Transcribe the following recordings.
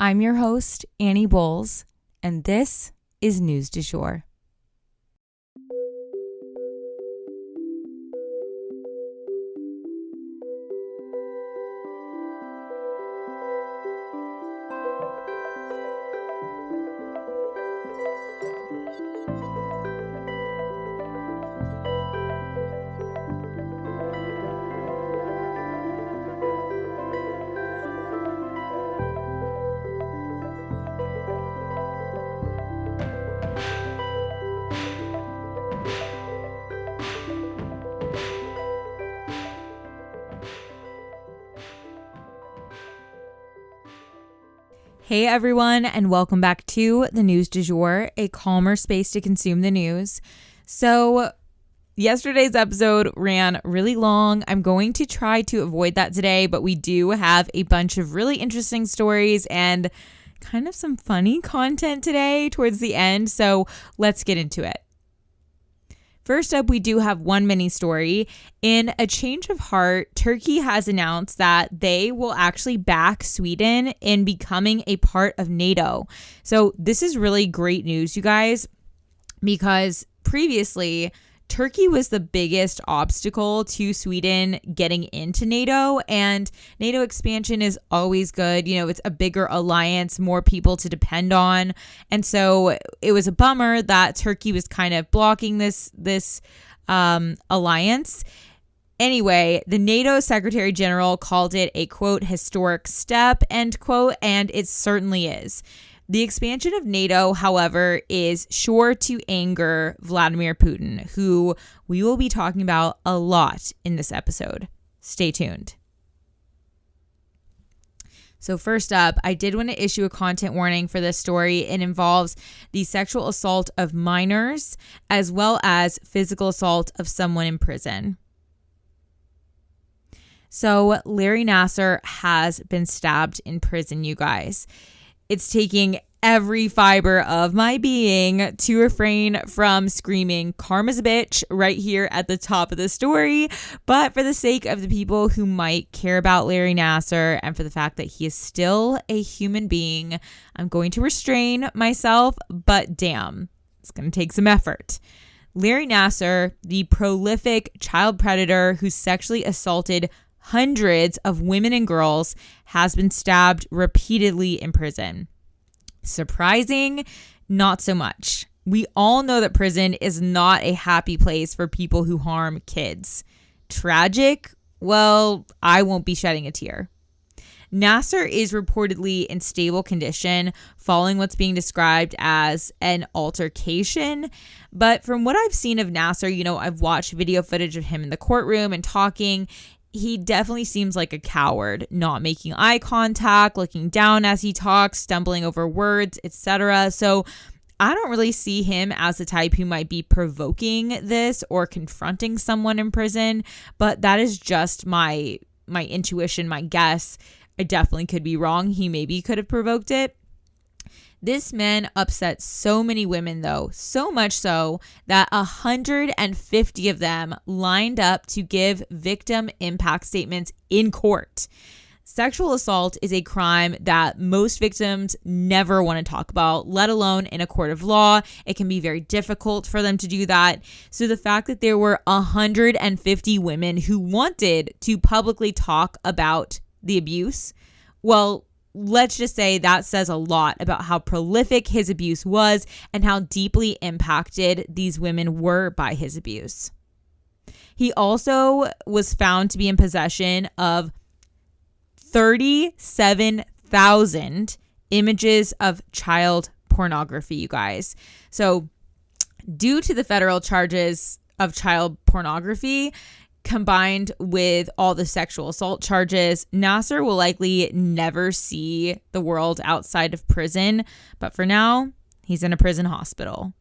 I'm your host, Annie Bowles, and this is News du Jour. Hey everyone, and welcome back to the News du Jour, a calmer space to consume the news. So yesterday's episode ran really long. I'm going to try to avoid that today, but we do have a bunch of really interesting stories and kind of some funny content today towards the end. So let's get into it. First up, we do have one mini story. In a change of heart, Turkey has announced that they will actually back Sweden in becoming a part of NATO. So this is really great news, you guys, because previously Turkey was the biggest obstacle to Sweden getting into NATO, and NATO expansion is always good. You know, it's a bigger alliance, more people to depend on. And so it was a bummer that Turkey was kind of blocking this alliance. Anyway, the NATO Secretary General called it a, quote, historic step, end quote, and it certainly is. The expansion of NATO, however, is sure to anger Vladimir Putin, who we will be talking about a lot in this episode. Stay tuned. So first up, I did want to issue a content warning for this story. It involves the sexual assault of minors as well as physical assault of someone in prison. So Larry Nassar has been stabbed in prison, you guys. It's taking every fiber of my being to refrain from screaming "karma's a bitch" right here at the top of the story. But for the sake of the people who might care about Larry Nassar and for the fact that he is still a human being, I'm going to restrain myself, but damn, it's going to take some effort. Larry Nassar, the prolific child predator who sexually assaulted hundreds of women and girls, has been stabbed repeatedly in prison. Surprising? Not so much. We all know that prison is not a happy place for people who harm kids. Tragic? Well, I won't be shedding a tear. Nassar is reportedly in stable condition following what's being described as an altercation. But from what I've seen of Nassar, you know, I've watched video footage of him in the courtroom and talking. He definitely seems like a coward, not making eye contact, looking down as he talks, stumbling over words, etc. So I don't really see him as the type who might be provoking this or confronting someone in prison, but that is just my intuition, my guess. I definitely could be wrong. He maybe could have provoked it. This man upset so many women, though, so much so that 150 of them lined up to give victim impact statements in court. Sexual assault is a crime that most victims never want to talk about, let alone in a court of law. It can be very difficult for them to do that. So the fact that there were 150 women who wanted to publicly talk about the abuse, well, let's just say that says a lot about how prolific his abuse was and how deeply impacted these women were by his abuse. He also was found to be in possession of 37,000 images of child pornography, you guys. So due to the federal charges of child pornography, combined with all the sexual assault charges, Nassar will likely never see the world outside of prison. But for now, he's in a prison hospital.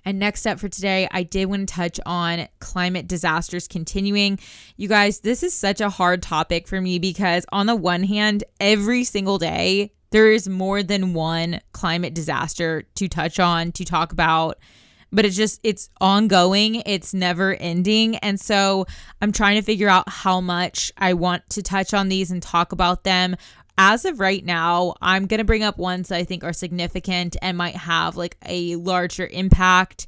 And next up for today, I did want to touch on climate disasters continuing. You guys, this is such a hard topic for me because on the one hand, every single day, there is more than one climate disaster to touch on, to talk about. but it's ongoing. It's never ending. And so I'm trying to figure out how much I want to touch on these and talk about them. As of right now, I'm going to bring up ones that I think are significant and might have like a larger impact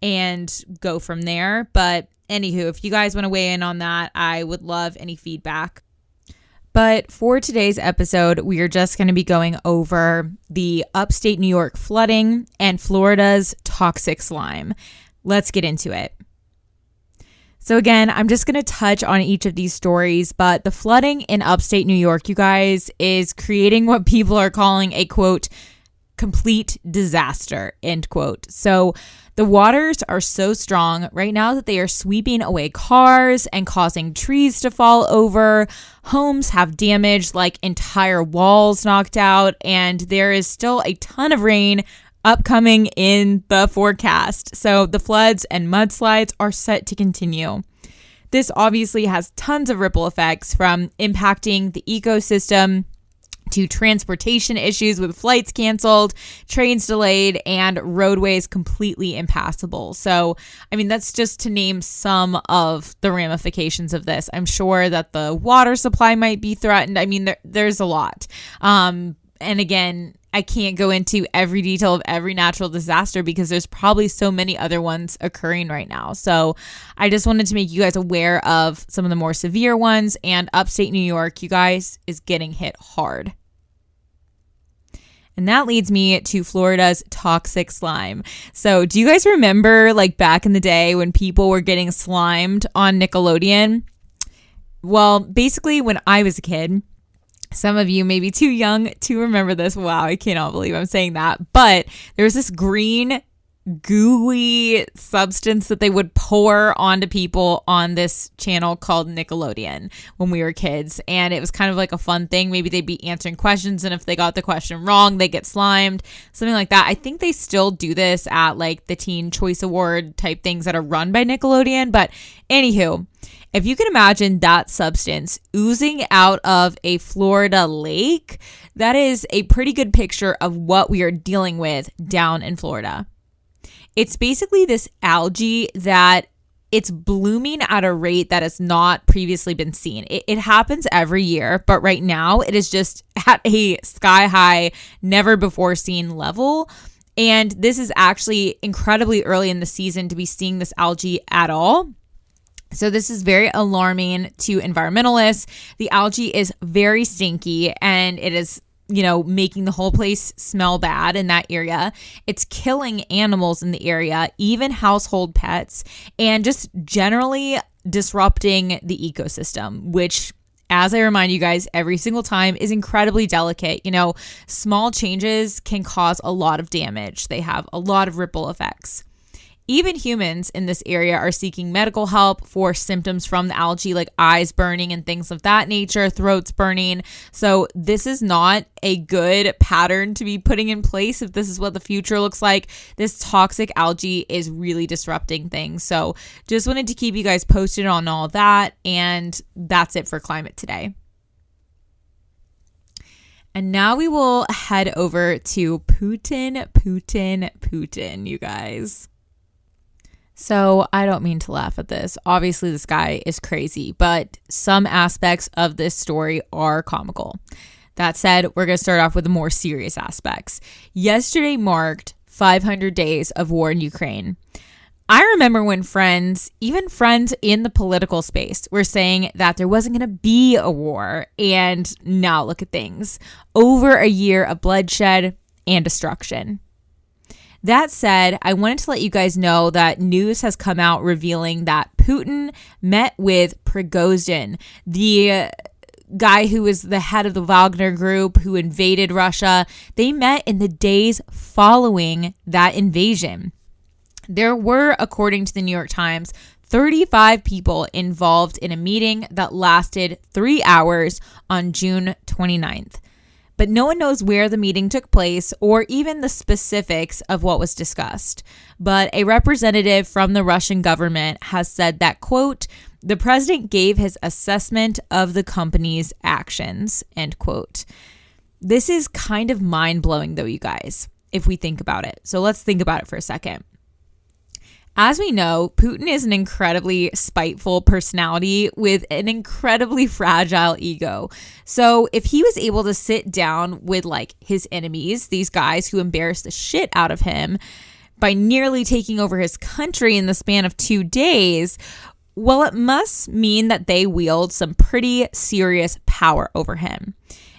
and go from there. But anywho, if you guys want to weigh in on that, I would love any feedback. But for today's episode, we are just going to be going over the upstate New York flooding and Florida's toxic slime. Let's get into it. So again, I'm just going to touch on each of these stories, but the flooding in upstate New York, you guys, is creating what people are calling a, quote, complete disaster, end quote. So the waters are so strong right now that they are sweeping away cars and causing trees to fall over. Homes have damage, like entire walls knocked out, and there is still a ton of rain upcoming in the forecast. So the floods and mudslides are set to continue. This obviously has tons of ripple effects, from impacting the ecosystem to transportation issues with flights canceled, trains delayed, and roadways completely impassable. So, I mean, that's just to name some of the ramifications of this. I'm sure that the water supply might be threatened. I mean, there's a lot. And again, I can't go into every detail of every natural disaster because there's probably so many other ones occurring right now. So I just wanted to make you guys aware of some of the more severe ones, and upstate New York, you guys, is getting hit hard. And that leads me to Florida's toxic slime. So do you guys remember like back in the day when people were getting slimed on Nickelodeon? Well, basically when I was a kid, some of you may be too young to remember this. Wow, I cannot believe I'm saying that. But there was this green gooey substance that they would pour onto people on this channel called Nickelodeon when we were kids. And it was kind of like a fun thing. Maybe they'd be answering questions, and if they got the question wrong, they get slimed, something like that. I think they still do this at like the Teen Choice Award type things that are run by Nickelodeon. But anywho, if you can imagine that substance oozing out of a Florida lake, that is a pretty good picture of what we are dealing with down in Florida. It's basically this algae that it's blooming at a rate that has not previously been seen. It happens every year, but right now it is just at a sky high, never before seen level. And this is actually incredibly early in the season to be seeing this algae at all. So this is very alarming to environmentalists. The algae is very stinky, and it is, making the whole place smell bad in that area. It's killing animals in the area, even household pets, and just generally disrupting the ecosystem, which, as I remind you guys every single time, is incredibly delicate. Small changes can cause a lot of damage. They have a lot of ripple effects. Even humans in this area are seeking medical help for symptoms from the algae, like eyes burning and things of that nature, throats burning. So this is not a good pattern to be putting in place if this is what the future looks like. This toxic algae is really disrupting things. So just wanted to keep you guys posted on all that. And that's it for climate today. And now we will head over to Putin, you guys. So I don't mean to laugh at this. Obviously, this guy is crazy, but some aspects of this story are comical. That said, we're going to start off with the more serious aspects. Yesterday marked 500 days of war in Ukraine. I remember when friends, even friends in the political space, were saying that there wasn't going to be a war. And now look at things. Over a year of bloodshed and destruction. That said, I wanted to let you guys know that news has come out revealing that Putin met with Prigozhin, the guy who was the head of the Wagner group who invaded Russia. They met in the days following that invasion. There were, according to the New York Times, 35 people involved in a meeting that lasted 3 hours on June 29th. But no one knows where the meeting took place or even the specifics of what was discussed. But a representative from the Russian government has said that, quote, the president gave his assessment of the company's actions, end quote. This is kind of mind-blowing, though, you guys, if we think about it. So let's think about it for a second. As we know, Putin is an incredibly spiteful personality with an incredibly fragile ego. So if he was able to sit down with like his enemies, these guys who embarrassed the shit out of him by nearly taking over his country in the span of 2 days, well, it must mean that they wield some pretty serious power over him.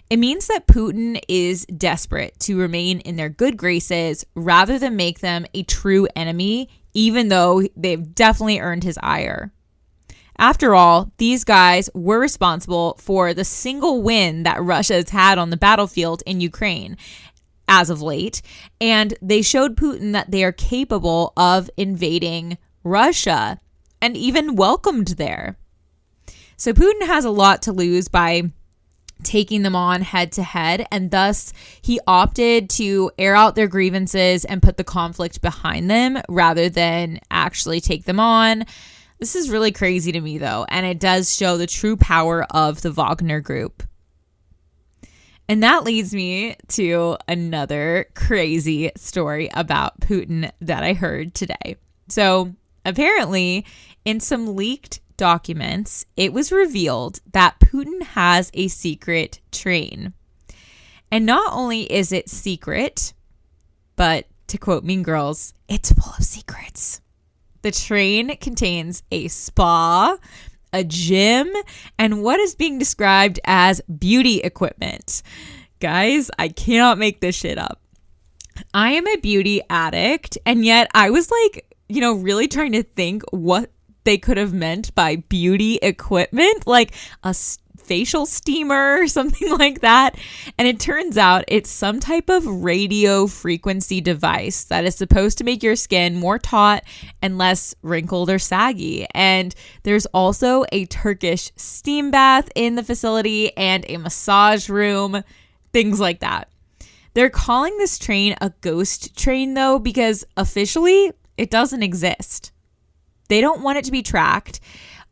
It means that Putin is desperate to remain in their good graces rather than make them a true enemy, even though they've definitely earned his ire. After all, these guys were responsible for the single win that Russia has had on the battlefield in Ukraine as of late, and they showed Putin that they are capable of invading Russia and even welcomed there. So Putin has a lot to lose by taking them on head to head, and thus he opted to air out their grievances and put the conflict behind them rather than actually take them on. This is really crazy to me though, and it does show the true power of the Wagner Group. And that leads me to another crazy story about Putin that I heard today. So apparently in some leaked documents, it was revealed that Putin has a secret train. And not only is it secret, but to quote Mean Girls, it's full of secrets. The train contains a spa, a gym, and what is being described as beauty equipment. Guys, I cannot make this shit up. I am a beauty addict, and yet I was like, really trying to think what they could have meant by beauty equipment, like a facial steamer or something like that. And it turns out it's some type of radio frequency device that is supposed to make your skin more taut and less wrinkled or saggy. And there's also a Turkish steam bath in the facility and a massage room, things like that. They're calling this train a ghost train though, because officially it doesn't exist. They don't want it to be tracked,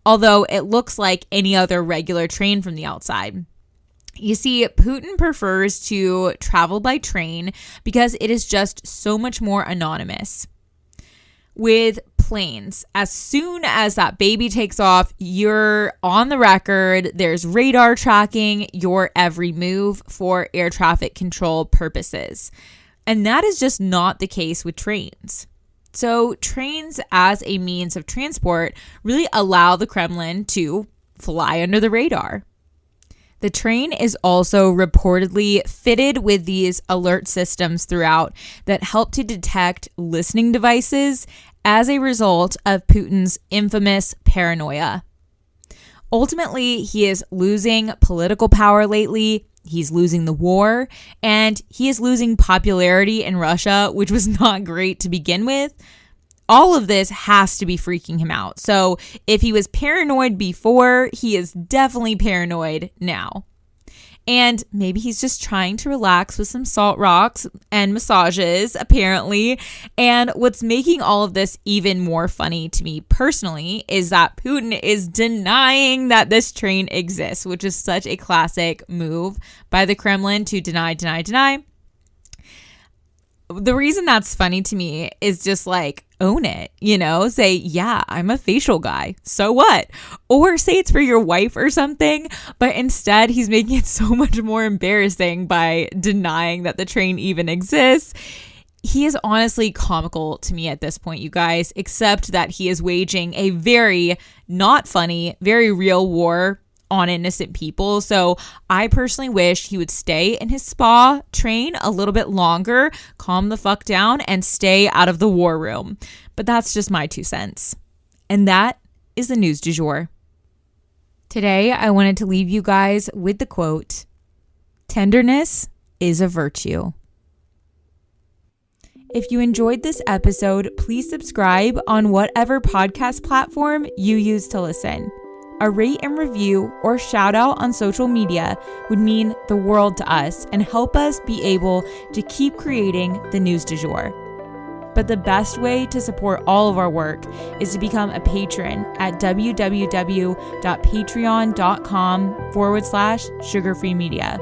although it looks like any other regular train from the outside. You see, Putin prefers to travel by train because it is just so much more anonymous. With planes, as soon as that baby takes off, you're on the record. There's radar tracking your every move for air traffic control purposes. And that is just not the case with trains. So trains as a means of transport really allow the Kremlin to fly under the radar. The train is also reportedly fitted with these alert systems throughout that help to detect listening devices as a result of Putin's infamous paranoia. Ultimately, he is losing political power lately. He's losing the war, and he is losing popularity in Russia, which was not great to begin with. All of this has to be freaking him out. So if he was paranoid before, he is definitely paranoid now. And maybe he's just trying to relax with some salt rocks and massages, apparently. And what's making all of this even more funny to me personally is that Putin is denying that this train exists, which is such a classic move by the Kremlin to deny. The reason that's funny to me is just like, own it, say, yeah, I'm a facial guy. So what? Or say it's for your wife or something. But instead, he's making it so much more embarrassing by denying that the train even exists. He is honestly comical to me at this point, you guys, except that he is waging a very not funny, very real war on innocent people. So I personally wish he would stay in his spa train a little bit longer, calm the fuck down, and stay out of the war room. But that's just my 2 cents. And that is the news du jour. Today, I wanted to leave you guys with the quote, "Tenderness is a virtue." If you enjoyed this episode, please subscribe on whatever podcast platform you use to listen. A rate and review or shout out on social media would mean the world to us and help us be able to keep creating the news du jour. But the best way to support all of our work is to become a patron at www.patreon.com/sugarfreemedia.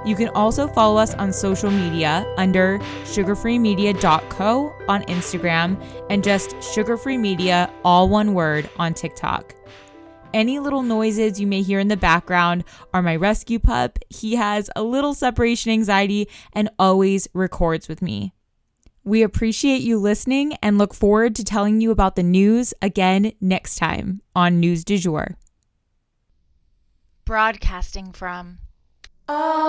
You can also follow us on social media under sugarfreemedia.co on Instagram and just sugarfreemedia, all one word, on TikTok. Any little noises you may hear in the background are my rescue pup. He has a little separation anxiety and always records with me. We appreciate you listening and look forward to telling you about the news again next time on News du Jour. Broadcasting from Oklahoma.